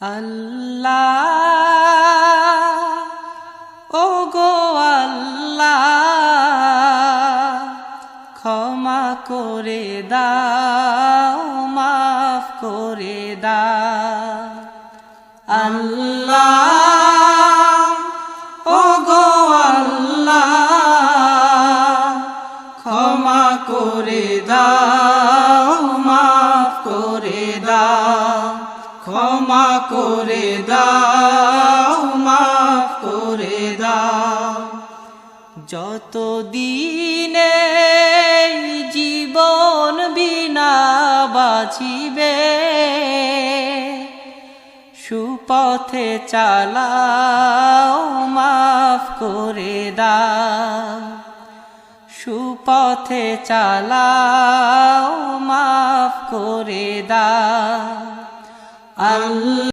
আল্লাহ ওগো আল্লাহ ক্ষমা করে দাও মাফ করে দাও আল্লাহ ওগো আল্লাহ ক্ষমা করে দাও মাফ করে দাও ক্ষমা করে দাও মাফ করে দাও যত দিনে জীবন বিনা বাঁচিবে সুপথে চালাও মাফ করে দাও সুপথে চালাও মাফ করে দাও আল্লাহ।